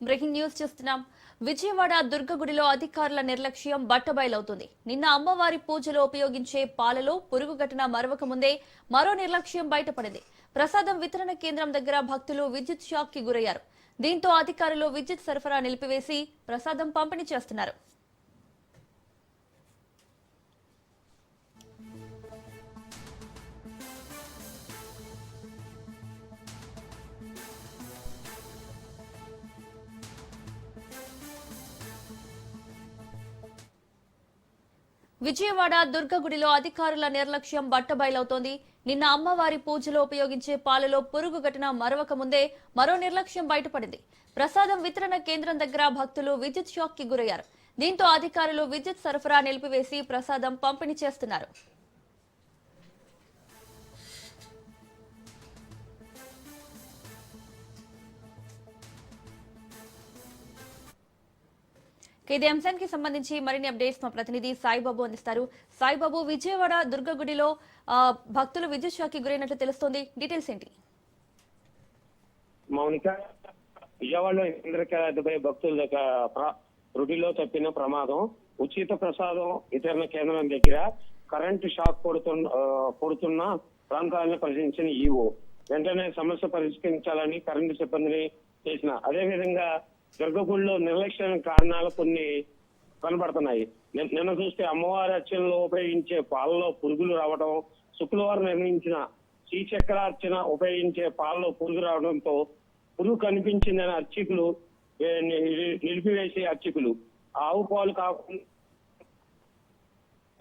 Breaking news చూస్తున్నాం. విజయవాడ దుర్గగుడిలో అధికారుల నిర్లక్ష్యం బట్టబయలవుతుంది. నిన్న అమ్మవారి పూజలో ఉపయోగించే పాలలో పురుగు ఘటన మరవక ముందే మరో నిర్లక్ష్యం బయటపడింది. ప్రసాదం వితరణ కేంద్రం దగ్గర భక్తులు విద్యుత్ షాక్ కి గురయ్యారు. దీంతో అధికారులు విద్యుత్ సరఫరా నిలిపివేసి ప్రసాదం పంపిణీ చేస్తున్నారు. విజయవాడ దుర్గగుడిలో అధికారుల నిర్లక్ష్యం బట్టబయలవుతోంది. నిన్న అమ్మవారి పూజలో ఉపయోగించే పాలలో పురుగు ఘటన మరవక ముందే మరో నిర్లక్ష్యం బయటపడింది. ప్రసాదం వితరణ కేంద్రం దగ్గర భక్తులు విద్యుత్ షాక్ కి గురయ్యారు. దీంతో అధికారులు విద్యుత్ సరఫరా నిలిపివేసి ప్రసాదం పంపిణీ చేస్తున్నారు. ఇదే అంశానికి సంబంధించి మరిన్ని అప్డేట్స్ మా ప్రతినిధి సాయిబాబు అందిస్తారు. సాయిబాబు, విజయవాడ దుర్గగుడిలో భక్తులు విద్యుత్ షాక్ కి గురైనట్లు తెలుస్తోంది. డీటెయిల్స్ ఏంటి? మౌనిక, విజయవాడలో ఇంద్రకీలాద్రిపై భక్తుల రుడిలో తప్పిన ప్రమాదం. ఉచిత ప్రసాదం వితరణ కేంద్రం దగ్గర కరెంటు షాక్ కొడుతున్న ప్రాంతాలను పరిశీలించిన ఈవో వెంటనే సమస్య పరిష్కరించాలని కరెంటు సిబ్బందిని చేసిన. అదేవిధంగా దుర్గగుడిలో నిర్లక్ష్యం కారణాలు కొన్ని కనబడుతున్నాయి. నిన్న చూస్తే అమ్మవారి అర్చనలో ఉపయోగించే పాలలో పురుగులు రావడం, శుక్రవారం నిర్వహించిన శ్రీచక్రార్చన ఉపయోగించే పాలలో పురుగు రావడంతో పురుగు కనిపించిందని అర్చకులు నిలిపివేసే అర్చకులు ఆవు పాలు కాకుండా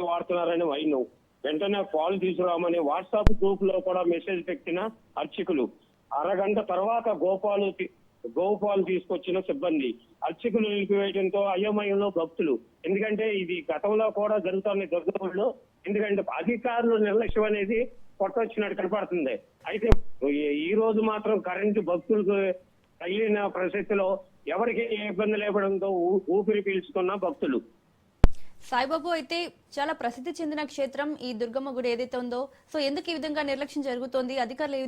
వాడుతున్నారని వైను వెంటనే పాలు తీసుకురామని వాట్సాప్ గ్రూప్ లో కూడా మెసేజ్ పెట్టిన అర్చకులు అరగంట తర్వాత గోపాలు తీసుకొచ్చిన సిబ్బంది అర్చకులు నిలిపివేయడంతో అయోమయంలో భక్తులు. ఎందుకంటే ఇది గతంలో కూడా జరుగుతుంది దుర్గగుడిలో. ఎందుకంటే అధికారులు నిర్లక్ష్యం అనేది కొట్టొచ్చినట్టు కనపడుతుంది. అయితే ఈ రోజు మాత్రం కరెంటు భక్తులకు తగిలిన పరిస్థితిలో ఎవరికి ఇబ్బంది లేపడంతో ఊపిరి పీల్చుకున్న భక్తులు. సాయిబాబు, అయితే చాలా ప్రసిద్ధి చెందిన క్షేత్రం ఈ దుర్గమ్మ గుడి ఏదైతే ఉందో, సో ఎందుకు ఈ విధంగా నిర్లక్ష్యం జరుగుతోంది? అధికారులు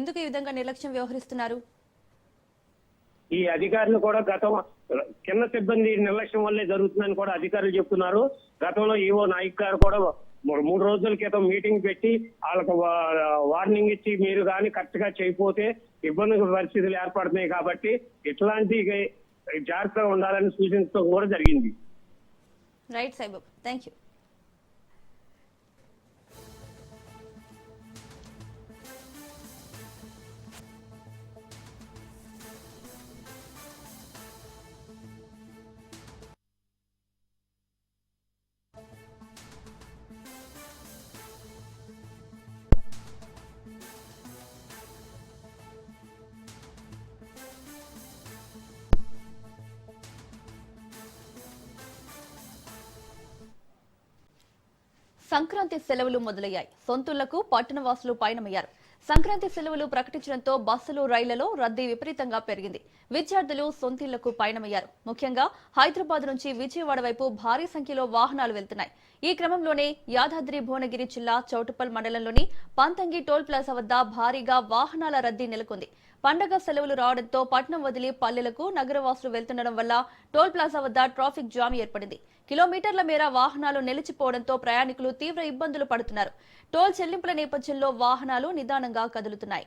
ఎందుకు ఈ విధంగా నిర్లక్ష్యం వ్యవహరిస్తున్నారు? ఈ అధికారులు కూడా కింద సిబ్బంది నిర్లక్ష్యం వల్లే జరుగుతుందని కూడా అధికారులు చెప్తున్నారు. గతంలో ఈవో నాయక్ గారు కూడా 3 రోజుల క్రితం మీటింగ్ పెట్టి వాళ్ళకు వార్నింగ్ ఇచ్చి మీరు కానీ కరెక్ట్ గా చేయకపోతే ఇబ్బంది పరిస్థితులు ఏర్పడుతున్నాయి కాబట్టి ఇట్లాంటి జాగ్రత్తగా ఉండాలని సూచించడం కూడా జరిగింది. Right Saibabu, thank you. Sankranti సెలవులు మొదలయ్యాయి. సొంతూళ్లకు పట్టణవాసులు పయనమయ్యారు. సంక్రాంతి సెలవులు ప్రకటించడంతో బస్సులు, రైళ్లలో రద్దీ విపరీతంగా పెరిగింది. విద్యార్థులు సొంతూళ్లకు పయనమయ్యారు. ముఖ్యంగా హైదరాబాద్ నుంచి విజయవాడ వైపు భారీ సంఖ్యలో వాహనాలు వెళ్తున్నాయి. ఈ క్రమంలోనే యాదాద్రి భువనగిరి జిల్లా చౌటుప్పల్ మండలంలోని పంతంగి టోల్ ప్లాజా వద్ద భారీగా వాహనాల రద్దీ నెలకొంది. పండగ సెలవులు రావడంతో పట్నం వదిలి పల్లెలకు నగరవాసులు వెళ్తుండడం వల్ల టోల్ ప్లాజా వద్ద ట్రాఫిక్ జామ్ ఏర్పడింది. కిలోమీటర్ల మేర వాహనాలు నిలిచిపోవడంతో ప్రయాణికులు తీవ్ర ఇబ్బందులు పడుతున్నారు. టోల్ చెల్లింపుల నేపథ్యంలో వాహనాలు నిదానంగా కదులుతున్నాయి.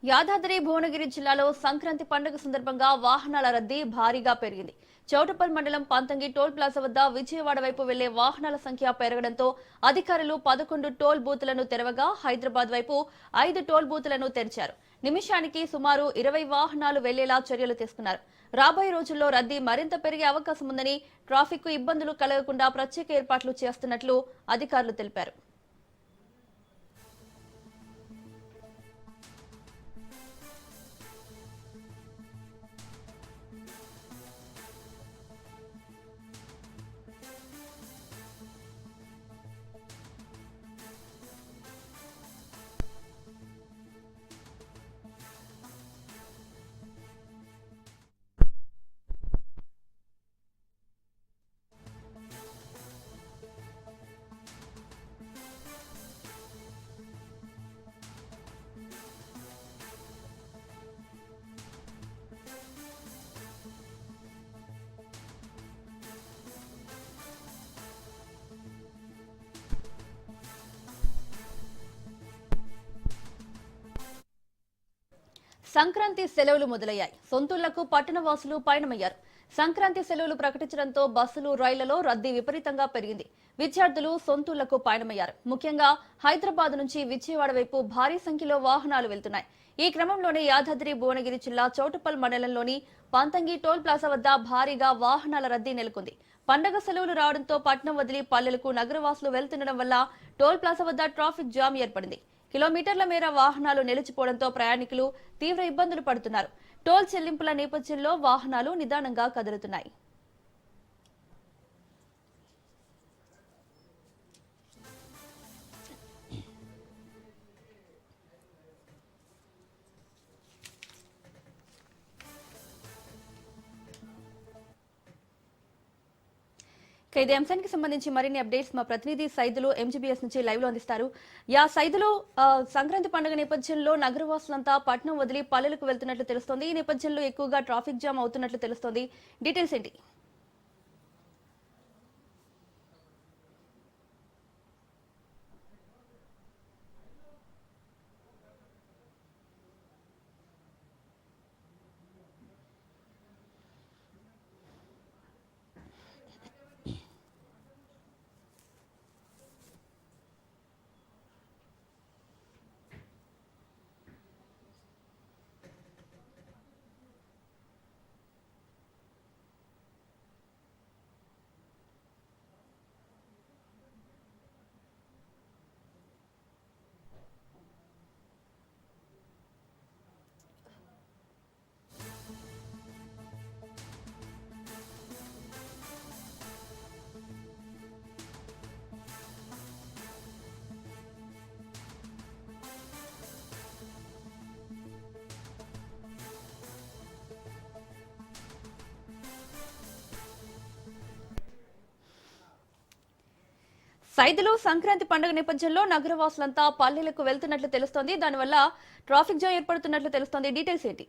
యాదాద్రి భువనగిరి జిల్లాలో సంక్రాంతి పండుగ సందర్భంగా వాహనాల రద్దీ భారీగా పెరిగింది. చౌటుప్పల్ మండలం పంతంగి టోల్ ప్లాజా వద్ద విజయవాడ వైపు వెళ్లే వాహనాల సంఖ్య పెరగడంతో అధికారులు 11 టోల్ బూతులను తెరవగా హైదరాబాద్ వైపు 5 టోల్ బూతులను తెరిచారు. నిమిషానికి సుమారు 20 వాహనాలు వెళ్లేలా చర్యలు తీసుకున్నారు. రాబోయే రోజుల్లో రద్దీ మరింత పెరిగే అవకాశం ఉందని, ట్రాఫిక్ కు ఇబ్బందులు కలగకుండా ప్రత్యేక ఏర్పాట్లు చేస్తున్నట్లు అధికారులు తెలిపారు. సంక్రాంతి సెలవులు మొదలయ్యాయి. సొంతూళ్లకు పట్టణవాసులు పయనమయ్యారు. సంక్రాంతి సెలవులు ప్రకటించడంతో బస్సులు, రైళ్లలో రద్దీ విపరీతంగా పెరిగింది. విద్యార్థులు సొంతూళ్లకు పయనమయ్యారు. ముఖ్యంగా హైదరాబాద్ నుంచి విజయవాడ వైపు భారీ సంఖ్యలో వాహనాలు వెళ్తున్నాయి. ఈ క్రమంలోనే యాదాద్రి భువనగిరి జిల్లా చౌటుప్పల్ మండలంలోని పంతంగి టోల్ ప్లాజా వద్ద భారీగా వాహనాల రద్దీ నెలకొంది. పండగ సెలవులు రావడంతో పట్నం వదిలి పల్లెలకు నగరవాసులు వెళ్తుండడం వల్ల టోల్ ప్లాజా వద్ద ట్రాఫిక్ జామ్ ఏర్పడింది. కిలోమీటర్ల మేర వాహనాలు నిలిచిపోవడంతో ప్రయాణికులు తీవ్ర ఇబ్బందులు పడుతున్నారు. టోల్ చెల్లింపుల నేపథ్యంలో వాహనాలు నిదానంగా కదులుతున్నాయి. ఇదే అంశానికి సంబంధించి మరిన్ని అప్డేట్స్ మా ప్రతినిధి సైదులు ఎంజీబీఎస్ నుంచి లైవ్ లో అందిస్తారు. సైదులు, సంక్రాంతి పండుగ నేపథ్యంలో నగరవాసులంతా పట్నం వదిలి పల్లెలకు వెళ్తున్నట్లు తెలుస్తోంది. ఈ నేపథ్యంలో ఎక్కువగా ట్రాఫిక్ జామ్ అవుతున్నట్లు తెలుస్తోంది. డీటెయిల్స్ ఏంటి? సైదులు, సంక్రాంతి పండుగ నేపథ్యంలో నగరవాసులంతా పల్లెలకు వెళ్తున్నట్లు తెలుస్తోంది. దానివల్ల ట్రాఫిక్ జామ్ ఏర్పడుతున్నట్లు తెలుస్తోంది. డీటెయిల్స్ ఏంటి?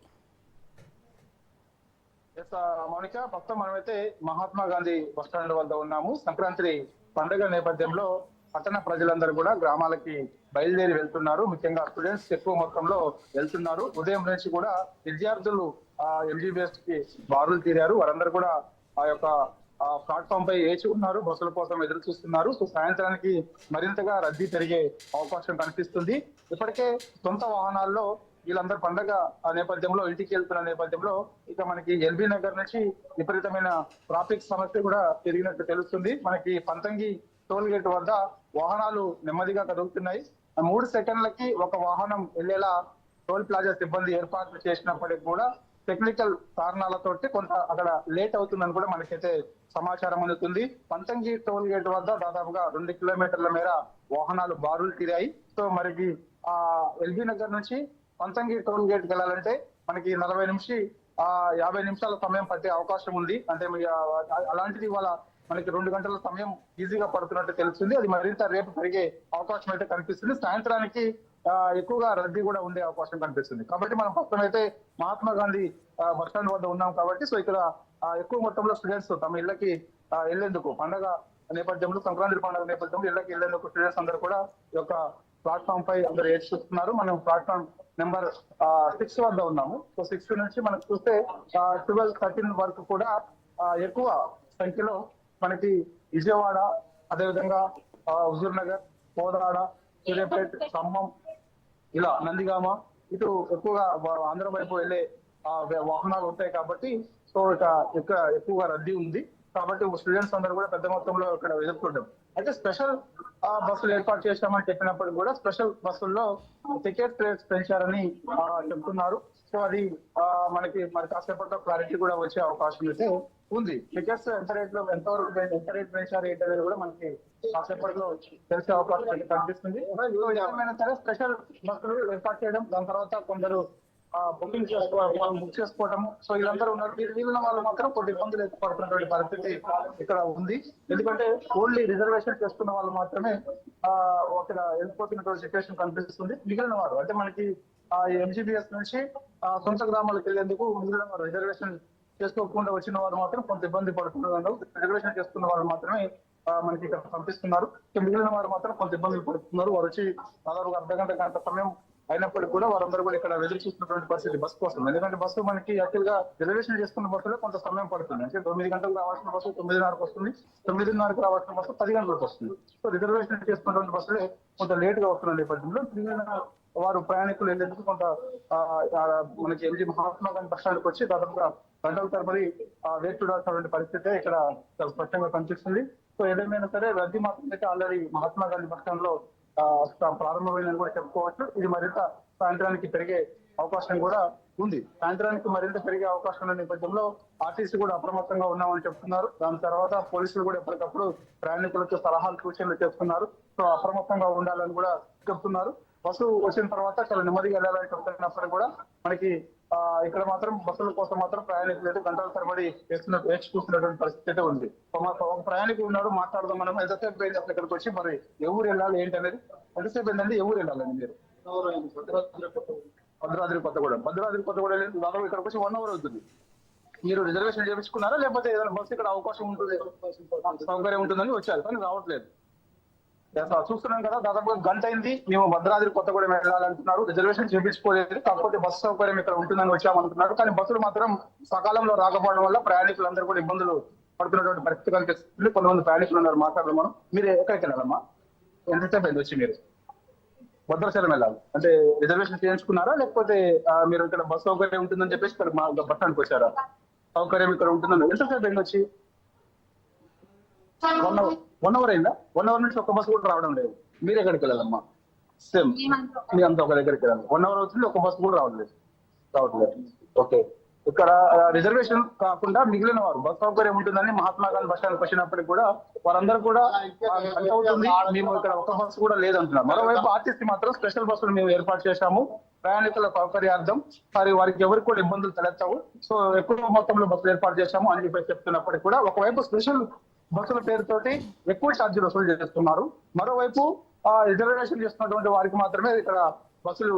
మౌనిక, ప్రస్తుతం మనమైతే మహాత్మా గాంధీ బస్టాండ్ వద్ద ఉన్నాము. సంక్రాంతి పండుగ నేపథ్యంలో పట్టణ ప్రజలందరూ కూడా గ్రామాలకి బయలుదేరి వెళ్తున్నారు. ముఖ్యంగా స్టూడెంట్స్ ఎక్కువ మొత్తంలో వెళ్తున్నారు. ఉదయం నుంచి కూడా విద్యార్థులు ఎంజీబీఎస్ కి బారులు తీరారు. వారందరూ కూడా ఆ యొక్క ప్లాట్ఫామ్ పై వేచి ఉన్నారు, బస్సుల కోసం ఎదురు చూస్తున్నారు. సో సాయంత్రానికి మరింతగా రద్దీ పెరిగే అవకాశం కనిపిస్తుంది. ఇప్పటికే సొంత వాహనాల్లో వీళ్ళందరూ పండగ నేపథ్యంలో ఇంటికి వెళ్తున్న నేపథ్యంలో ఇక మనకి ఎల్బీ నగర్ నుంచి విపరీతమైన ట్రాఫిక్ సమస్య కూడా పెరిగినట్టు తెలుస్తుంది. మనకి పంతంగి టోల్ గేట్ వద్ద వాహనాలు నెమ్మదిగా కదులుతున్నాయి. 3 సెకండ్లకి ఒక వాహనం వెళ్లేలా టోల్ ప్లాజా సిబ్బంది ఏర్పాట్లు చేసినప్పటికీ కూడా టెక్నికల్ కారణాలతోటి కొంత అక్కడ లేట్ అవుతుందని కూడా మనకైతే సమాచారం అందుతుంది. పంతంగి టోల్ గేట్ వద్ద దాదాపుగా 2 కిలోమీటర్ల మేర వాహనాలు బారులు తీరాయి. సో మనకి ఎల్బీ నగర్ నుంచి పంతంగి టోల్ గేట్ వెళ్ళాలంటే మనకి 50 నిమిషాల సమయం పట్టే అవకాశం ఉంది. అంటే అలాంటిది ఇవాళ మనకి 2 గంటల సమయం ఈజీగా పడుతున్నట్టు తెలుస్తుంది. అది మరింత రేపు పెరిగే అవకాశం అయితే కనిపిస్తుంది. సాయంత్రానికి ఎక్కువగా రద్దీ కూడా ఉండే అవకాశం కనిపిస్తుంది. కాబట్టి మనం ప్రస్తుతం అయితే మహాత్మా గాంధీ బస్టాండ్ వద్ద ఉన్నాం కాబట్టి సో ఇక్కడ ఎక్కువ మొత్తంలో స్టూడెంట్స్ తమ ఇళ్లకి వెళ్లేందుకు పండుగ నేపథ్యంలో, సంక్రాంతి పండుగ నేపథ్యంలో ఇళ్లకి వెళ్లేందుకు స్టూడెంట్స్ అందరూ కూడా ఈ యొక్క ప్లాట్ఫామ్ పై అందరూ ఏడ్చి చూస్తున్నారు. మనం ప్లాట్ఫామ్ నెంబర్ 6 వద్ద ఉన్నాము. సో 6 నుంచి మనకు చూస్తే 12, 13 వరకు కూడా ఎక్కువ సంఖ్యలో మనకి విజయవాడ, అదేవిధంగా హుజూర్ నగర్, కోదాడ, సూర్యాపేట, ఖమ్మం, ఇలా నందిగామ ఇటు ఎక్కువగా ఆంధ్ర వైపు వెళ్లే వాహనాలు ఉంటాయి కాబట్టి సో ఇక్కడ ఎక్కువగా రద్దీ ఉంది. కాబట్టి స్టూడెంట్స్ అందరూ కూడా పెద్ద మొత్తంలో ఇక్కడ ఎదుర్కొంటాం. అయితే స్పెషల్ బస్సులు ఏర్పాటు చేశామని చెప్పినప్పుడు కూడా స్పెషల్ బస్సుల్లో టికెట్ రేట్స్ పెంచారని చెప్తున్నారు. సో అది మనకి కాసేపట్లో క్లారిటీ కూడా వచ్చే అవకాశం అయితే ఉంది. టికెట్స్ ఎంత రేట్ పెంచారు ఏంటనేది కూడా మనకి కాసేపట్లో తెలిసే అవకాశం అయితే కనిపిస్తుంది. ఏమైనా సరే స్పెషల్ బస్సులు ఏర్పాటు చేయడం, దాని తర్వాత కొందరు బుక్ చేసుకోవటము, సో వీళ్ళందరూ ఉన్నారు. వీళ్ళ వాళ్ళు మాత్రం కొన్ని ఇబ్బందులు పడుతున్నటువంటి పరిస్థితి ఇక్కడ ఉంది. ఎందుకంటే ఓన్లీ రిజర్వేషన్ చేసుకున్న వాళ్ళు మాత్రమే అక్కడ వెళ్ళిపోతున్నటువంటి సిచ్యువేషన్ కనిపిస్తుంది. మిగిలిన వారు అంటే మనకి ఎంజీబీఎస్ నుంచి సొంత గ్రామాలకు వెళ్లేందుకు మిగిలిన వారు రిజర్వేషన్ చేసుకోకుండా వచ్చిన వారు మాత్రం కొంత ఇబ్బంది పడుతున్నారు. రిజర్వేషన్ చేసుకున్న వాళ్ళు మాత్రమే మనకి ఇక్కడ పంపిస్తున్నారు. మిగిలిన వారు మాత్రం కొంత ఇబ్బందులు పడుతున్నారు. వారు వచ్చి దాదాపు అర్ధ గంట సమయం అయినప్పటికీ కూడా వారందరూ కూడా ఇక్కడ ఎదురు చూస్తున్నటువంటి పరిస్థితి బస్ కోసం. ఎందుకంటే బస్సు మనకి యాక్చువల్ గా రిజర్వేషన్ చేసుకున్న బస్సులో కొంత సమయం పడుతుంది. అంటే 9 గంటలకు రావాల్సిన బస్సు 9:30కు వస్తుంది, 9:30కు రావాల్సిన బస్సు 10 గంటలకు వస్తుంది. సో రిజర్వేషన్ చేసుకున్నటువంటి బస్సులే కొంత లేట్ గా వస్తున్న నేపథ్యంలో వారు ప్రయాణికులు వెళ్ళేందుకు కొంత మనకి ఎంజీ మహాత్మా గాంధీ బస్ స్టాండ్కి వచ్చి దాదాపుగా గంటల తరబడి వేచి చూడాల్సినటువంటి పరిస్థితి ఇక్కడ చాలా స్పష్టంగా కనిపిస్తుంది. సో ఏదేమైనా సరే రద్దీ మాత్రం అయితే already Mahatma Gandhi bus stand లో ప్రారంభమైందని కూడా చెప్పుకోవచ్చు. ఇది మరింత సాయంత్రానికి పెరిగే అవకాశం కూడా ఉంది. సాయంత్రానికి మరింత పెరిగే అవకాశం ఉన్న నేపథ్యంలో ఆర్టీసీ కూడా అప్రమత్తంగా ఉన్నామని చెప్తున్నారు. దాని తర్వాత పోలీసులు కూడా ఎప్పటికప్పుడు ప్రయాణికులకు సలహాలు సూచనలు చేస్తున్నారు. సో అప్రమత్తంగా ఉండాలని కూడా చెప్తున్నారు. బస్సు వచ్చిన తర్వాత చాలా నెమ్మదిగా వెళ్ళాలని చెప్తున్నప్పటికీ కూడా మనకి ఇక్కడ మాత్రం బస్సుల కోసం మాత్రం ప్రయాణికులు అయితే గంటల తరబడి వేచి చూస్తున్నటువంటి పరిస్థితి అయితే ఉంది. ఒక ప్రయాణికుడు ఉన్నాడు, మాట్లాడదాం మనం. ఎంతసేపు అయింది అసలు ఇక్కడికి వచ్చి, మరి ఎవరు వెళ్ళాలి ఏంటి అనేది? ఎంతసేపు అయిందండి? ఎవరు వెళ్ళాలండి మీరు? భద్రాద్రి కొత్తగూడెం దాదాపు ఇక్కడికి వచ్చి 1 అవర్ అవుతుంది. మీరు రిజర్వేషన్ చేయించుకున్నారా లేకపోతే ఏదైనా బస్సు ఇక్కడ అవకాశం ఉంటుంది సౌకర్యం ఉంటుందని వచ్చారు కానీ రావట్లేదు? చూస్తున్నాం కదా, దాదాపుగా గంట అయింది. మేము భద్రాద్రి కొత్తగూడెం వెళ్ళాలంటున్నారు, రిజర్వేషన్ చేయించుకోలేదు. కాకపోతే బస్సు సౌకర్యం ఇక్కడ ఉంటుందని వచ్చామంటున్నారు. కానీ బస్సులు మాత్రం సకాలంలో రాకపోవడం వల్ల ప్రయాణికులందరూ కూడా ఇబ్బందులు పడుతున్నటువంటి పరిస్థితి కనిపిస్తుంది. కొంతమంది ప్రయాణికులు ఉన్నారు, మాట్లాడడం మనం. మీరు ఎక్కడికి వెళ్ళాలమ్మా? ఎంతసేపు అయింది వచ్చి? మీరు భద్రాచలం వెళ్ళాలి అంటే రిజర్వేషన్ చేయించుకున్నారా లేకపోతే మీరు ఇక్కడ బస్సు సౌకర్యం ఉంటుందని చెప్పేసి ఇక్కడ మా బస్ స్టాండ్కి వచ్చారా? సౌకర్యం ఇక్కడ ఉంటుందని ఎంతసేపు అయింది వచ్చి? 1 అవర్ అయిందా? 1 అవర్ నుంచి ఒక్క బస్సు కూడా రావడం లేదు. మీరు ఎక్కడికి వెళ్ళాలమ్మా? సేమ్ మీ అంతా ఒక దగ్గరికి వెళ్ళాలి. 1 అవర్ అవుతుంది, ఒక్క బస్సు కూడా రావట్లేదు. ఓకే, ఇక్కడ రిజర్వేషన్ కాకుండా మిగిలిన వారు బస్ సౌకర్యం ఉంటుందని మహాత్మా గాంధీ బస్ స్టాండ్కి వచ్చినప్పటికి కూడా వారందరూ కూడా అవుతుంది, మేము ఇక్కడ ఒక బస్సు కూడా లేదంటున్నారు. మరోవైపు ఆర్టీసీ మాత్రం స్పెషల్ బస్సులు మేము ఏర్పాటు చేశాము ప్రయాణికుల సౌకర్యార్థం, మరి వారికి ఎవరికి కూడా ఇబ్బందులు తలెత్తావు, సో ఎక్కువ మొత్తంలో బస్సులు ఏర్పాటు చేశాము అని చెప్పి చెప్తున్నప్పటికీ కూడా ఒకవైపు స్పెషల్ బస్సుల పేరుతోటి ఎక్కువ ఛార్జీలు వసూలు చేస్తున్నారు. మరోవైపు రిజర్వేషన్ చేస్తున్నటువంటి వారికి మాత్రమే ఇక్కడ బస్సులు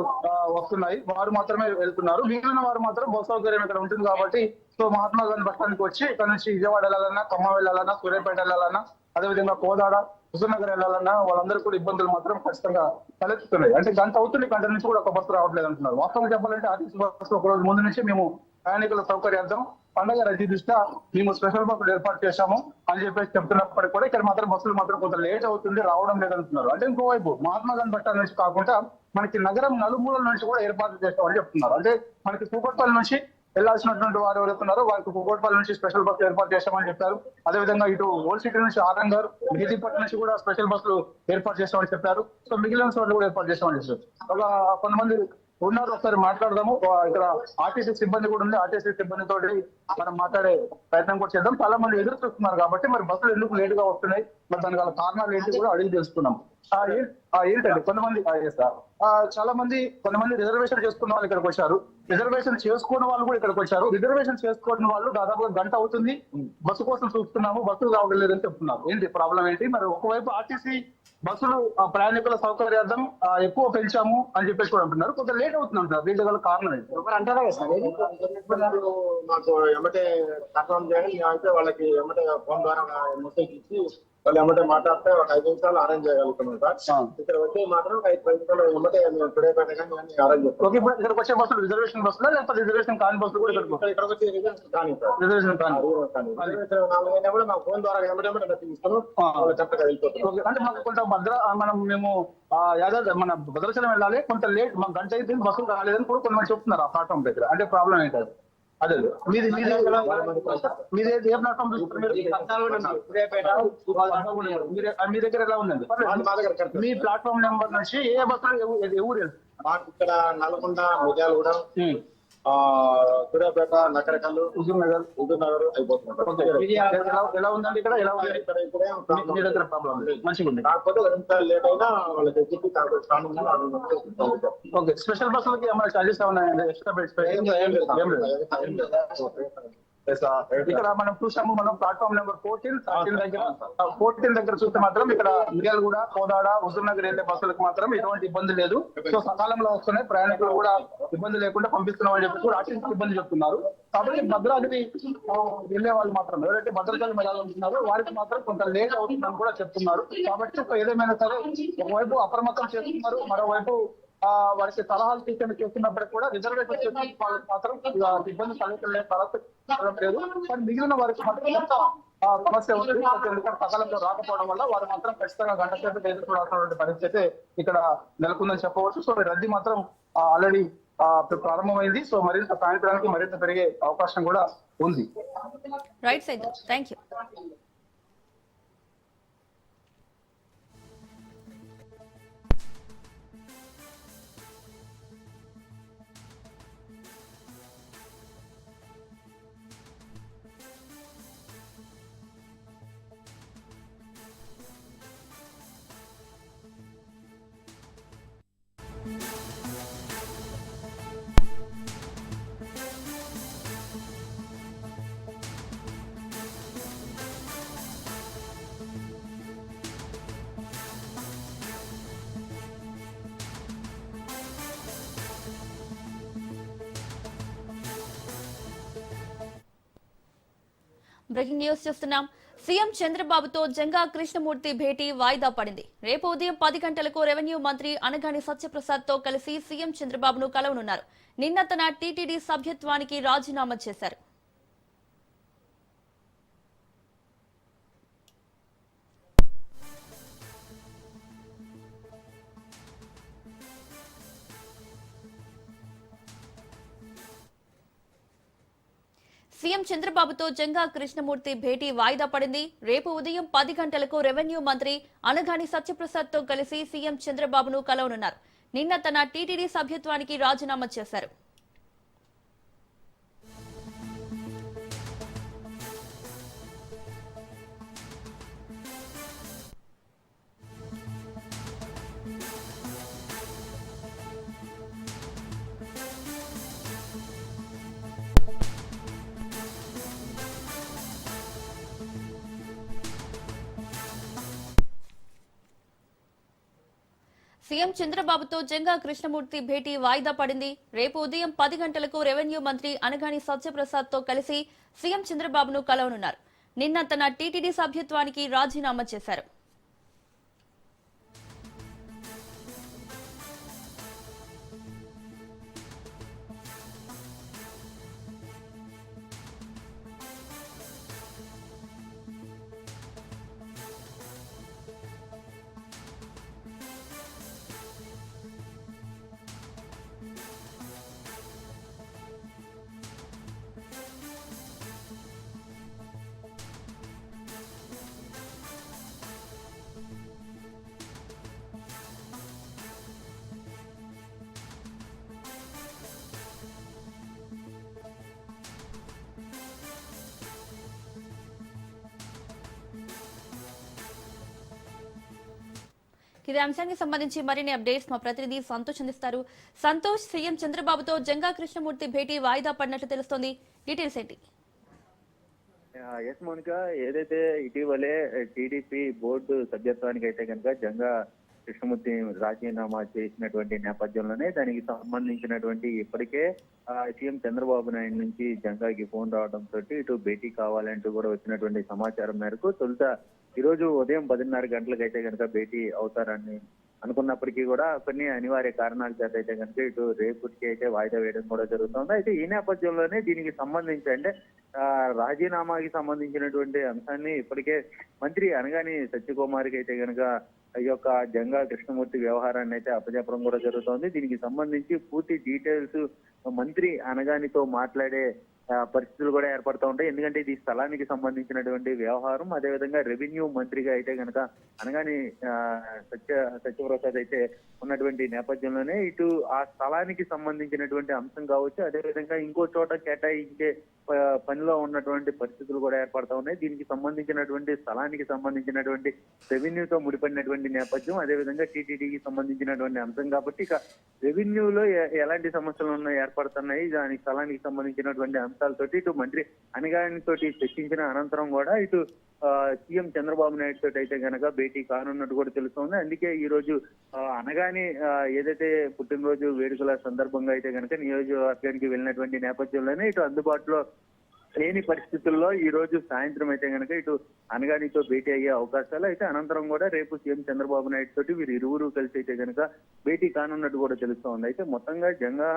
వస్తున్నాయి, వారు మాత్రమే వెళ్తున్నారు. మిగిలిన వారు మాత్రం బస్సు సౌకర్యం ఇక్కడ ఉంటుంది కాబట్టి సో మహాత్మా గాంధీ బస్ స్టాండ్కి వచ్చి ఇక్కడ నుంచి విజయవాడ వెళ్ళాలన్నా, ఖమ్మం వెళ్ళాలన్నా, సూర్యాపేట వెళ్ళాలన్నా, అదేవిధంగా కోదాడ, హుజూర్నగర్ వెళ్ళాలన్నా వాళ్ళందరూ కూడా ఇబ్బందులు మాత్రం ఖచ్చితంగా తలెత్తుతున్నాయి. అంటే గంట అవుతుంది, గంట నుంచి కూడా ఒక బస్సు రావట్లేదు అంటున్నారు. వాస్తవం చెప్పాలంటే ఆర్టీసీ బస్సు ఒక రోజు ముందు నుంచి మేము ప్రయాణికుల సౌకర్యార్థం పండుగ రద్దీ దృష్ట్యా మేము స్పెషల్ బస్సులు ఏర్పాటు చేశాము అని చెప్పేసి చెప్తున్నప్పటికీ కూడా ఇక్కడ మాత్రం బస్సులు మాత్రం కొంత లేట్ అవుతుంది, రావడం లేదంటున్నారు. అంటే ఇంకోవైపు మహాత్మా గాంధీ బస్ స్టాండ్ నుంచి కాకుండా మనకి నగరం నలుమూలల నుంచి కూడా ఏర్పాటు చేస్తామని చెప్తున్నారు. అంటే మనకి కూకట్పల్లి నుంచి వెళ్లాల్సినటువంటి వారు ఎవరైతున్నారో వారికి కూకట్పల్లి నుంచి స్పెషల్ బస్సులు ఏర్పాటు చేస్తామని చెప్పారు. అదేవిధంగా ఇటు ఓల్డ్ సిటీ నుంచి ఆరంగర్, గిరిపట్ నుంచి కూడా స్పెషల్ బస్సులు ఏర్పాటు చేస్తామని చెప్పారు. సో మిగిలిన చోట్ల కూడా ఏర్పాటు చేస్తామని చెప్పారు. ఒక కొంతమంది ఉన్నారు, ఒకసారి మాట్లాడదాము. ఇక్కడ ఆర్టీసీ సిబ్బంది కూడా ఉంది, ఆర్టీసీ సిబ్బందితో మనం మాట్లాడే ప్రయత్నం కూడా చేద్దాం. చాలా మంది ఎదురు చూస్తున్నారు కాబట్టి మరి బస్సులు ఎందుకు లేట్ గా వస్తున్నాయి, మరి దానికి గల కారణాలు ఏంటి కూడా అడిగి తెలుసుకున్నాం. ఏంటండి కొంతమంది చాలా మంది కొంతమంది రిజర్వేషన్ చేసుకున్న వాళ్ళు ఇక్కడికి వచ్చారు, రిజర్వేషన్ చేసుకున్న వాళ్ళు కూడా ఇక్కడికి వచ్చారు. రిజర్వేషన్ చేసుకున్న వాళ్ళు దాదాపుగా గంట అవుతుంది, బస్సు కోసం చూస్తున్నాము, బస్సులు రావట్లేదని చెప్తున్నారు. ఏంటి ప్రాబ్లం ఏంటి? మరి ఒకవైపు ఆర్టీసీ బస్సులు ప్రయాణికుల సౌకర్యార్థం ఎక్కువ పెంచాము అని చెప్పేసి కూడా అంటున్నారు, కొంత లేట్ అవుతుంది అంటారు. దీంట్లో గల కారణం ఏంటి? అంటారా సార్ మాకు ఎమ్మటే కన్ఫర్మ్ చేయాలి అంటే వాళ్ళకి ఎమ్మటే ఫోన్ ద్వారా మెసేజ్ ఇచ్చి వాళ్ళు ఎమ్మటే మాట్లాడితే ఒక 5 నిమిషాలు అరేంజ్ చేయగలుగుతున్నాం సార్. ఇక్కడ వచ్చే మాత్రం 5 నిమిషాలు ఎమ్మటే సూర్యాపేట కానీ అరేంజ్ చేస్తాం. ఓకే, ఇప్పుడు ఇక్కడికి వచ్చే బస్సులు రిజర్వేషన్ బస్సులా లేకపోతే రిజర్వేషన్ కాని బస్సులు కూడా ఇక్కడ వచ్చే రిజర్వేషన్ కానీ సార్, రిజర్వేషన్ కానీ 4 అయినా కూడా మాకు ఫోన్ ద్వారా ఎమ్మటే ఇస్తాను, వాళ్ళు చక్కగా వెళ్ళిపోతాం. అంటే మాకు కొంత మేము యాదాద్రి మన భద్రాచలం వెళ్ళాలి, కొంత లేట్ మాకు గంట అయితే బస్సులు రాలేదని కూడా కొంతమంది చెప్తున్నారు ఆ ప్లాట్ఫామ్ దగ్గర. అంటే ప్రాబ్లం ఏంటి? అదే మీది ఏ ప్లాట్ఫామ్ చూస్తున్నారు? మీ దగ్గర ఎలా ఉందండి? మీ ప్లాట్ఫామ్ నెంబర్ నుంచి ఏ బస్సులు ఊరు వెళ్తారు? ఇక్కడ నల్గొండ, మిర్యాలగూడెం, సూర్యాపేట, నకరకల్లు, హుజూర్నగర్ అయిపోతున్నారు. ఎలా ఉందండి ఇక్కడ? ఎలా ఉంది మీ దగ్గర? ప్రాబ్లం మంచిగా ఉంది, కాకపోతే ఎంత లేట్ అయినా వాళ్ళకి ఓకే. స్పెషల్ బస్సులకి ఏమైనా చార్జెస్ ఉన్నాయండి? ఎక్స్ట్రా ఇక్కడ మనం చూసాము, మనం ప్లాట్ఫామ్ నెంబర్ 14 దగ్గర చూస్తే మాత్రం ఇక్కడ మిర్యాలగూడ, కోదాడ, హుజూర్నగర్ వెళ్ళే బస్సులకు మాత్రం ఎటువంటి ఇబ్బంది లేదు. సో సకాలంలో వస్తున్నాయి, ప్రయాణికులు కూడా ఇబ్బంది లేకుండా పంపిస్తున్నాం అని చెప్పి కూడా ఆర్టీసీ ఇబ్బంది చెప్తున్నారు. కాబట్టి భద్రాద్రి వెళ్లే వాళ్ళు మాత్రం ఎవరైతే భద్రాచలం వెళ్ళాలనుకుంటున్నారో వారికి మాత్రం కొంత లేట్ అవుతుందని కూడా చెప్తున్నారు. కాబట్టి ఏదేమైనా సరే ఒకవైపు అప్రమత్తం చేస్తున్నారు, మరోవైపు వారికి సలహాలు సూచనలు చేస్తున్నప్పటికీ కూడా రిజర్వేషన్ చేసిన వాళ్ళకి మాత్రం ఇబ్బంది కలిగలేదు కానీ మిగిలిన వారికి మాత్రం సమస్య ఉంది. ఎందుకంటే సకాలంలో రాకపోవడం వల్ల వారు మాత్రం ఖచ్చితంగా గంట సేపు ఎదుర్కోవాల్సినటువంటి పరిస్థితి ఇక్కడ నెలకొందని చెప్పవచ్చు. సో రద్దీ మాత్రం ఆల్రెడీ ప్రారంభమైంది. సో మరింత సాయంత్రానికి మరింత పెరిగే అవకాశం కూడా ఉంది. Right side, thank you. Breaking news చూస్తున్నాం. సీఎం చంద్రబాబుతో జంగా కృష్ణమూర్తి భేటీ వాయిదా పడింది. రేపు ఉదయం 10 గంటలకు రెవెన్యూ మంత్రి అనగాని సత్యప్రసాద్ తో కలిసి సీఎం చంద్రబాబును కలవనున్నారు. నిన్న తన టీటీడీ సభ్యత్వానికి రాజీనామా చేశారు. సీఎం చంద్రబాబుతో జంగా కృష్ణమూర్తి భేటీ వాయిదా పడింది. రేపు ఉదయం 10 గంటలకు రెవెన్యూ మంత్రి అనగాని సత్యప్రసాద్ తో కలిసి సీఎం చంద్రబాబును కలవనున్నారు. నిన్న తన టీటీడీ సభ్యత్వానికి రాజీనామా చేశారు. సీఎం చంద్రబాబుతో జంగా కృష్ణమూర్తి భేటీ వాయిదా పడింది. రేపు ఉదయం 10 గంటలకు రెవెన్యూ మంత్రి అనగాని సత్యప్రసాద్ తో కలిసి సీఎం చంద్రబాబును కలవనున్నారు. నిన్న తన టీటీడీ సభ్యత్వానికి రాజీనామా చేశారు. ఇదే అంశానికి సంబంధించి మరిన్ని అప్డేట్స్ మా ప్రతినిధి సంతోష్ అందిస్తారు. సంతోష్, సీఎం చంద్రబాబుతో జంగా కృష్ణమూర్తి భేటీ వాయిదా పడినట్లు తెలుస్తోంది. డీటెయిల్స్ ఏంటి? ఎస్ మౌనిక, ఏదైతే ఇటీవలే టీడీపీ బోర్డు సభ్యత్వానికి అయితే కనుక జంగా కృష్ణమూర్తి రాజీనామా చేసినటువంటి నేపథ్యంలోనే దానికి సంబంధించినటువంటి ఇప్పటికే సీఎం చంద్రబాబు నాయుడు నుంచి జంగాకి ఫోన్ రావడంతో ఇటు భేటీ కావాలంటూ కూడా వచ్చినటువంటి సమాచారం మేరకు తొలుత ఈ రోజు ఉదయం 10:30 గంటలకు అయితే కనుక భేటీ అవుతారని అనుకున్నప్పటికీ కూడా కొన్ని అనివార్య కారణాల చేత అయితే కనుక ఇటు రేపటికి అయితే వాయిదా వేయడం కూడా జరుగుతుంది. అయితే ఈ నేపథ్యంలోనే దీనికి సంబంధించి అంటే రాజీనామాకి సంబంధించినటువంటి అంశాన్ని ఇప్పటికే మంత్రి అనగాని సత్యకుమార్కి అయితే కనుక ఈ యొక్క జంగా కృష్ణమూర్తి వ్యవహారాన్ని అయితే అప్పచెప్పడం కూడా జరుగుతోంది. దీనికి సంబంధించి పూర్తి డీటెయిల్స్ మంత్రి అనగానితో మాట్లాడే పరిస్థితులు కూడా ఏర్పడుతూ ఉంటాయి. ఎందుకంటే ఇది స్థలానికి సంబంధించినటువంటి వ్యవహారం. అదేవిధంగా రెవెన్యూ మంత్రిగా అయితే కనుక అనగాని సత్యప్రసాద్ అయితే ఉన్నటువంటి నేపథ్యంలోనే ఇటు ఆ స్థలానికి సంబంధించినటువంటి అంశం కావచ్చు, అదేవిధంగా ఇంకో చోట కేటాయించే పనిలో ఉన్నటువంటి పరిస్థితులు కూడా ఏర్పడతా ఉన్నాయి. దీనికి సంబంధించినటువంటి స్థలానికి సంబంధించినటువంటి రెవెన్యూతో ముడిపడినటువంటి నేపథ్యం, అదేవిధంగా టీటీడీకి సంబంధించినటువంటి అంశం కాబట్టి ఇక రెవెన్యూలో ఎలాంటి సమస్యలు ఉన్నాయి ఏర్పడుతున్నాయి, దాని స్థలానికి సంబంధించినటువంటి అంశాలతోటి ఇటు మంత్రి అనగానితో చర్చించిన అనంతరం కూడా ఇటు సీఎం చంద్రబాబు నాయుడు తోటి అయితే కనుక భేటీ కానున్నట్టు కూడా తెలుస్తోంది. అందుకే ఈ రోజు అనగాని ఏదైతే పుట్టినరోజు వేడుకల సందర్భంగా అయితే కనుక నియోజకవర్గానికి వెళ్ళినటువంటి నేపథ్యంలోనే ఇటు అందుబాటులో లేని పరిస్థితుల్లో ఈ రోజు సాయంత్రం అయితే కనుక ఇటు అనగానితో భేటీ అయ్యే అవకాశాలు అయితే అనంతరం కూడా రేపు సీఎం చంద్రబాబు నాయుడు తోటి వీరు ఇరువురు కలిసి అయితే కనుక భేటీ కానున్నట్టు కూడా తెలుస్తా ఉంది. అయితే మొత్తంగా జంగా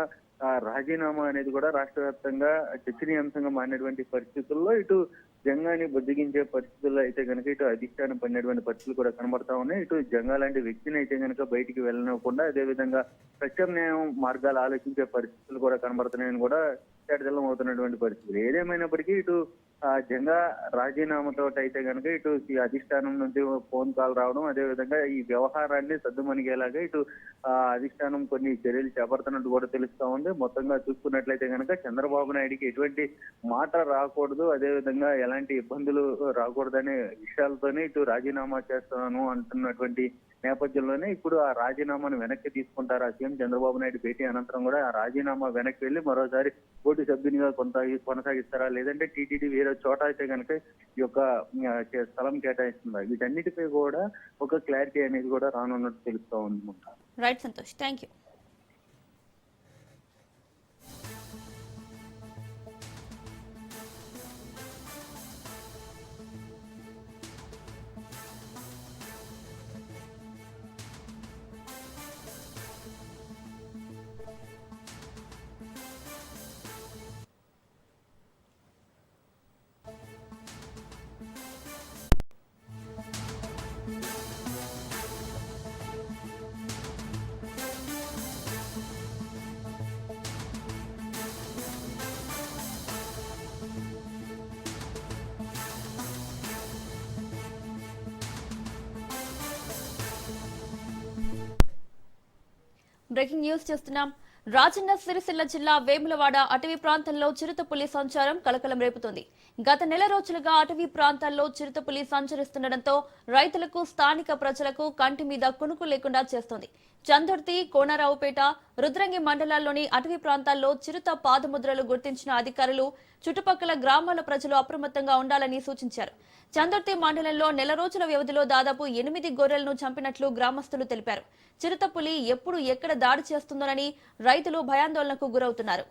రాజీనామా అనేది కూడా రాష్ట్ర వ్యాప్తంగా చర్చనీయాంశంగా మారినటువంటి పరిస్థితుల్లో ఇటు జంగాని బుజ్జగించే పరిస్థితుల్లో అయితే కనుక ఇటు అధిష్టానం పడినటువంటి పరిస్థితులు కూడా కనబడతా ఉన్నాయి. ఇటు జంగా లాంటి వ్యక్తిని అయితే కనుక బయటికి వెళ్ళనివ్వకుండా అదేవిధంగా ప్రత్యామ్నాయం మార్గాలు ఆలోచించే పరిస్థితులు కూడా కనబడుతున్నాయని కూడా చర్చలం అవుతున్నటువంటి పరిస్థితులు. ఏదేమైనప్పటికీ ఇటు జంగా రాజీనామాతో అయితే కనుక ఇటు ఈ అధిష్టానం నుంచి ఫోన్ కాల్ రావడం, అదేవిధంగా ఈ వ్యవహారాన్ని సద్దుమణిగేలాగా ఇటు అధిష్టానం కొన్ని చర్యలు చేపడుతున్నట్టు కూడా తెలుస్తా ఉంది. మొత్తంగా చూసుకున్నట్లయితే కనుక చంద్రబాబు నాయుడికి ఎటువంటి మాట రాకూడదు, అదేవిధంగా ఎలాంటి ఇబ్బందులు రాకూడదనే విషయాలతోనే ఇటు రాజీనామా చేస్తాను అంటున్నటువంటి నేపథ్యంలోనే ఇప్పుడు ఆ రాజీనామాను వెనక్కి తీసుకుంటారా సీఎం చంద్రబాబు నాయుడు భేటీ అనంతరం కూడా ఆ రాజీనామా వెనక్కి వెళ్లి మరోసారి బోర్డు సభ్యునిగా కొనసాగిస్తారా, లేదంటే టీటీడీ వేరే చోట అయితే కనుక ఈ యొక్క స్థలం కేటాయిస్తుందా, వీటన్నిటిపై కూడా ఒక క్లారిటీ అనేది కూడా రానున్నట్టు తెలుస్తూ ఉంది. Right Santosh, thank you. Breaking news చూస్తున్నాం. రాజన్న సిరిసిల్ల జిల్లా వేములవాడ అటవీ ప్రాంతంలో చిరుతపులి సంచారం కలకలం రేపుతోంది. గత నెల రోజులుగా అటవీ ప్రాంతాల్లో చిరుతపులి సంచరిస్తుండటంతో రైతులకు, స్థానిక ప్రజలకు కంటి మీద కునుకు లేకుండా చేస్తోంది. చందుర్తి, కోనరావుపేట, రుద్రంగి మండలాల్లోని అటవీ ప్రాంతాల్లో చిరుత పాదముద్రలు గుర్తించిన అధికారులు చుట్టుపక్కల గ్రామాల ప్రజలు అప్రమత్తంగా ఉండాలని సూచించారు. చందుర్తి మండలంలో నెల రోజుల వ్యవధిలో దాదాపు 8 గొర్రెలను చంపినట్లు గ్రామస్తులు తెలిపారు. చిరుతపులి ఎప్పుడు ఎక్కడ దాడి చేస్తుందోనని రైతులు భయాందోళనకు గురవుతున్నారు.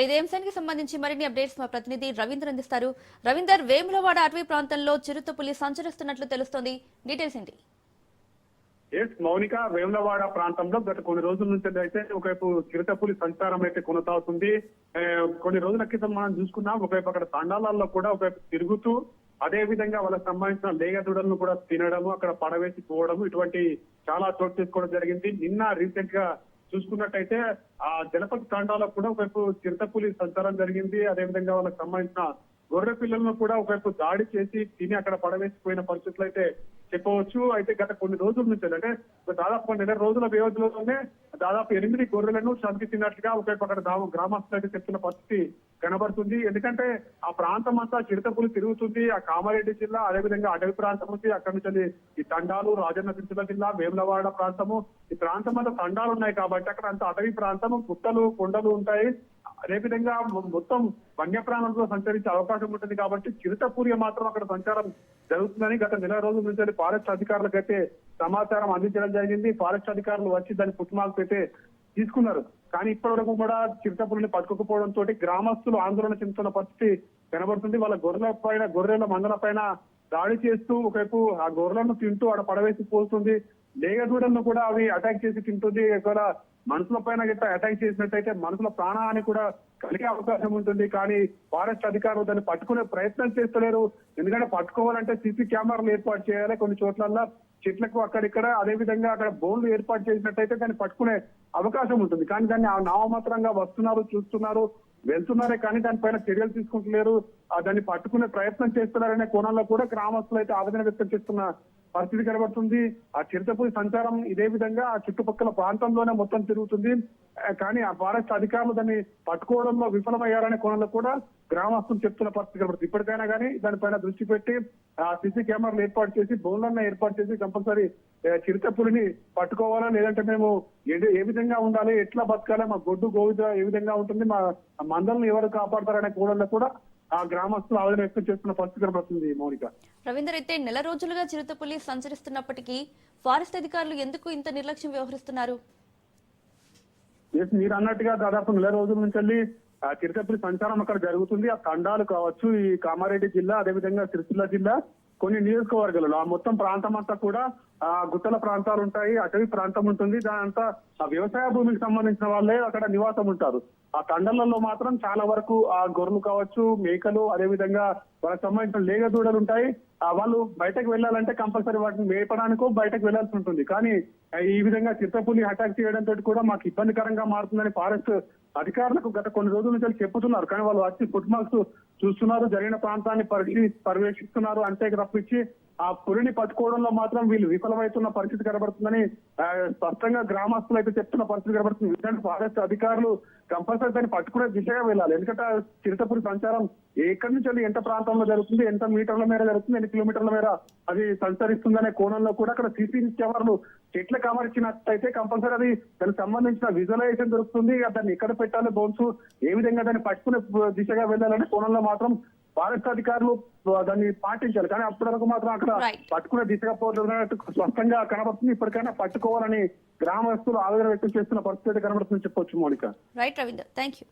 ఇదే అంశానికి సంబంధించి మరిన్ని అప్డేట్స్ మా ప్రతినిధి రవీందర్ అందిస్తారు. రవీందర్, వేములవాడ అటవీ ప్రాంతంలో చిరుతపులి సంచరిస్తున్నట్లు తెలుస్తోంది, డీటెయిల్స్ ఏంటి? మౌనిక, వేములవాడ ప్రాంతంలో గత కొన్ని రోజుల నుంచి అయితే ఒకవైపు చిరుతపులి సంచారం అయితే కొనసాగుతుంది. కొన్ని రోజుల క్రితం మనం చూసుకున్నాం, ఒకవైపు అక్కడ తండాలలో కూడా ఒకవైపు తిరుగుతూ అదే విధంగా వాళ్ళకి సంబంధించిన లేగదూడలను కూడా తినడము, అక్కడ పడవేసి పోవడము, ఇటువంటి చాలా చోటు చేసుకోవడం జరిగింది. నిన్న రీసెంట్ గా చూసుకున్నట్టయితే ఆ జలపతి తాండాలో కూడా ఒకవైపు చిరుతపులి సంచారం జరిగింది. అదేవిధంగా వాళ్ళకి సంబంధించిన గొర్రె పిల్లలను కూడా ఒకవైపు దాడి చేసి తిని అక్కడ పడవేసిపోయిన పరిస్థితులు అయితే చెప్పవచ్చు. అయితే గత కొన్ని రోజుల నుంచి అంటే దాదాపు నెల రోజుల వ్యవధిలోనే దాదాపు 8 గొర్రెలను చంపి తిన్నట్లుగా ఒకవైపు అక్కడ గ్రామస్తులు అయితే చెప్తున్న పరిస్థితి కనబడుతుంది. ఎందుకంటే ఆ ప్రాంతం అంతా చిరుతపులి తిరుగుతుంది. ఆ కామారెడ్డి జిల్లా, అదేవిధంగా అటవీ ప్రాంతం ఉంది. అక్కడి నుంచి ఈ తండాలు, రాజన్న సిరిసిల్ల జిల్లా, వేములవాడ ప్రాంతము, ఈ ప్రాంతం అంతా తండాలు ఉన్నాయి కాబట్టి అక్కడ అంతా అటవీ ప్రాంతము, గుట్టలు, కొండలు ఉంటాయి. అదేవిధంగా మొత్తం వన్యప్రాణంలో సంచరించే అవకాశం ఉంటుంది కాబట్టి చిరుతపులి మాత్రం అక్కడ సంచారం జరుగుతుందని గత నెల రోజుల నుంచి ఫారెస్ట్ అధికారులకు అయితే సమాచారం అందించడం జరిగింది. ఫారెస్ట్ అధికారులు వచ్చి దాని పుట్టుమాలకు అయితే తీసుకున్నారు. కానీ ఇప్పటి వరకు కూడా చిరుతపులిని పట్టుకోకపోవడంతో గ్రామస్తులు ఆందోళన చెందుతున్న పరిస్థితి కనబడుతుంది. వాళ్ళ గొర్రెల మందల పైన దాడి చేస్తూ ఒకవైపు ఆ గొర్రెలను తింటూ ఆడ పడవేసి పోతుంది. లేగదూడలను కూడా అవి అటాక్ చేసి తింటుంది. ఒకవేళ మనుషుల పైన గిట్ట అటాక్ చేసినట్టయితే మనుషుల ప్రాణహాని కూడా కలిగే అవకాశం ఉంటుంది. కానీ ఫారెస్ట్ అధికారులు దాన్ని పట్టుకునే ప్రయత్నం చేస్తలేరు. ఎందుకంటే పట్టుకోవాలంటే సీసీ కెమెరాలు ఏర్పాటు చేయాలి. కొన్ని చోట్ల చెట్లకు అక్కడిక్కడ, అదే విధంగా అక్కడ బోన్లు ఏర్పాటు చేసినట్టయితే దాన్ని పట్టుకునే అవకాశం ఉంటుంది. కానీ దాన్ని నామమాత్రంగా వస్తున్నారు, చూస్తున్నారు, వెళ్తున్నారే కానీ దానిపైన చర్యలు తీసుకుంటలేరు. దాన్ని పట్టుకునే ప్రయత్నం చేస్తున్నారనే కోణంలో కూడా గ్రామస్తులు అయితే ఆవేదన వ్యక్తం చేస్తున్న పరిస్థితి కనబడుతుంది. ఆ చిరుతపులి సంచారం ఇదే విధంగా ఆ చుట్టుపక్కల ప్రాంతంలోనే మొత్తం తిరుగుతుంది. కానీ ఆ ఫారెస్ట్ అధికారులు దాన్ని పట్టుకోవడంలో విఫలమయ్యారనే కోణంలో కూడా గ్రామస్తులు చెప్తున్న పరిస్థితి కనబడుతుంది. ఇప్పటికైనా కానీ దానిపైన దృష్టి పెట్టి ఆ సీసీ కెమెరాలు ఏర్పాటు చేసి, బోన్లన్నా ఏర్పాటు చేసి కంపల్సరీ చిరుతపులిని పట్టుకోవాలా, లేదంటే మేము ఏ విధంగా ఉండాలి, ఎట్లా బతకాలి, మా గొడ్డు గోవిద ఏ విధంగా ఉంటుంది, మా మందలను ఎవరు కాపాడతారనే కోణంలో కూడా ఆ గ్రామస్తులు ఆవేదన వ్యక్తం చేస్తున్న పరిస్థితి కనబడుతుంది. మౌనిక, రవీందర్, అయితే నెల రోజులుగా చిరుతపులి సంచరిస్తున్నప్పటికీ ఫారెస్ట్ అధికారులు ఎందుకు ఇంత నిర్లక్ష్యం వ్యవహరిస్తున్నారు? మీరు అన్నట్టుగా దాదాపు నెల రోజుల నుంచి వెళ్ళి ఆ చిరుతపులి సంచారం అక్కడ జరుగుతుంది. ఆ తండాలు కావచ్చు, ఈ కామారెడ్డి జిల్లా, అదేవిధంగా సిరిసిల్ల జిల్లా కొన్ని నియోజకవర్గాలలో ఆ మొత్తం ప్రాంతం అంతా కూడా ఆ గుట్టల ప్రాంతాలు ఉంటాయి, అటవీ ప్రాంతం ఉంటుంది. దానంతా ఆ వ్యవసాయ భూమికి సంబంధించిన వాళ్ళే అక్కడ నివాసం ఉంటారు. ఆ తండలలో మాత్రం చాలా వరకు ఆ గొర్రెలు కావచ్చు, మేకలు, అదే విధంగా వాళ్ళకి సంబంధించిన లేగ దూడలు ఉంటాయి. వాళ్ళు బయటకు వెళ్ళాలంటే కంపల్సరీ వాటిని మేపడానికో బయటకు వెళ్లాల్సి ఉంటుంది. కానీ ఈ విధంగా చిరుతపులి అటాక్ చేయడంతో కూడా మాకు ఇబ్బందికరంగా మారుతుందని ఫారెస్ట్ అధికారులకు గత కొన్ని రోజుల నుంచి చెప్పుతున్నారు. కానీ వాళ్ళు వచ్చి ఫుట్ మార్క్స్ చూస్తున్నారు, జరిగిన ప్రాంతాన్ని పర్యవేక్షిస్తున్నారు, అంతే తప్పించి ఆ పులిని పట్టుకోవడంలో మాత్రం వీళ్ళు విఫలమవుతున్న పరిస్థితి కనబడుతుందని స్పష్టంగా గ్రామస్తులు అయితే చెప్తున్న పరిస్థితి కనబడుతుంది. ఎందుకంటే ఫారెస్ట్ అధికారులు కంపల్సరీ దాన్ని పట్టుకునే దిశగా వెళ్ళాలి. ఎందుకంటే చిరుతపులి సంచారం ఎక్కడి నుంచి వెళ్ళి ఎంత ప్రాంతంలో జరుగుతుంది, ఎంత మీటర్ల మేర జరుగుతుంది, ఎన్ని కిలోమీటర్ల మేర అది సంచరిస్తుందనే కోణంలో కూడా అక్కడ సీసీ కెమెరాలు చెట్లకు అమర్చినట్టయితే కంపల్సరీ అది దానికి సంబంధించిన విజువలైజేషన్ దొరుకుతుంది. దాన్ని ఎక్కడ పెట్టాలి, బౌన్స్ ఏ విధంగా దాన్ని పట్టుకునే దిశగా వెళ్ళాలనే కోణంలో మాత్రం ఫారెస్ట్ అధికారులు దాన్ని పాటించాలి. కానీ అప్పటి వరకు మాత్రం అక్కడ పట్టుకునే దిశగా పోతున్నట్టు స్పష్టంగా కనబడుతుంది. ఇప్పటికైనా పట్టుకోవాలని గ్రామస్తులు ఆవేదన వ్యక్తం చేస్తున్న పరిస్థితి కనబడుతుందని చెప్పొచ్చు. Mounika, right Ravinder, thank you.